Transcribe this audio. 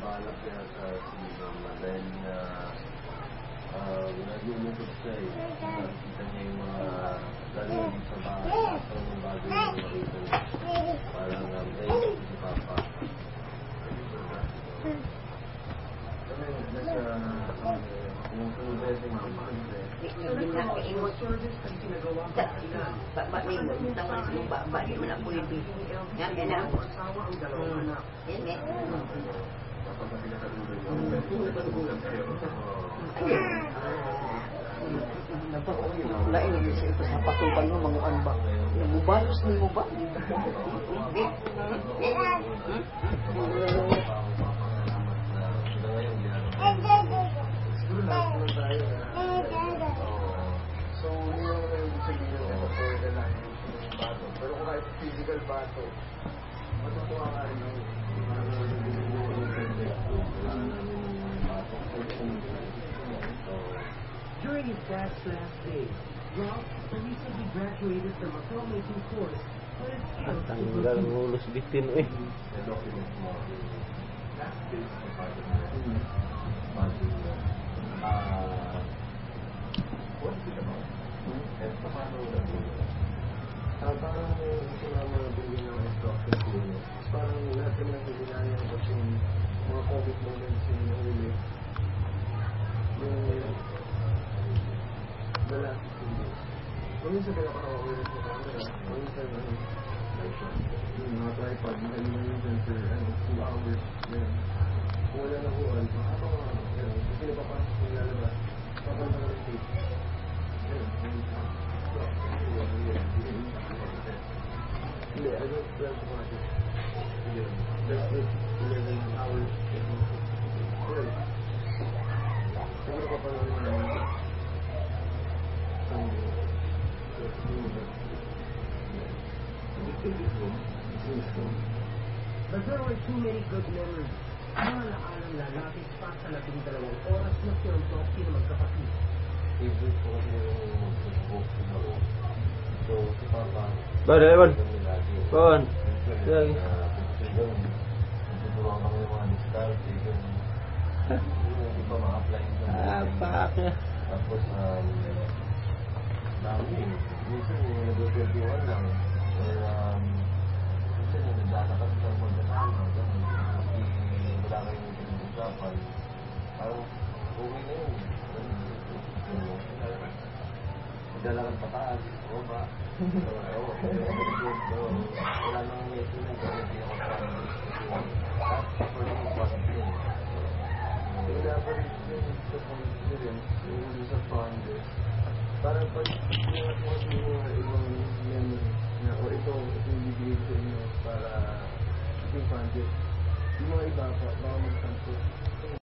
balak yata si Mama dahil naglulungkot siya eh. Nakikita niya yung mga gano'n sa bahay. So, yung bago yung makita niya. Parang si Papa. Tumutuloy si Mama. Lain lagi siya ito sa patupan mo, manguan ba? Nabubalos ni mo ba? So, yun yung sabihin ng kapatid na lang yung bato. Pero kung kahit physical bato, matutuwa ka rin yung During his dad's last days, Ralph recently graduated from a filmmaking course but his skills tanggal ngulos bitin eh. Parang gusto na mabili ng instruction ko. Parang lahat yung nagbibilayan kasi mga COVID moments yung huli. Yung the last 2 days. Kung minsan kaya nakakaulit sa camera, kung minsan yung mga tripod, hindi na yung sensor, 2 hours, yan. Kung wala na huwan, habang kasi napapasok yung lalabas, papanta na yung tape. Hindi, I don't plan to watch it. That's it. 11 hours. Well, siguro pa pala naman Sunday. But there were too many good memories. Maaalaalang lalapit pa sa 12 oras na film talk sila magkapatid. Favorite ko kasi yung Facebook siguro. So, si Papa, Bada, Ewan. Kawan. Tuturuan kami ng mga discarte. Yung iba ma-apply sa Apa? tapos, dami. Minsan yung nag-21 lang. Minsan yung naglalakad ng magkasama. Wala kayong pinag-usapan. Parang, okay na yun. Maglalakad pataas. O ba? Wala nang medyo na ito. Hindi ako for me, positive. Elaborate yun sa point nyo rin. Yung sa founder. Parang pag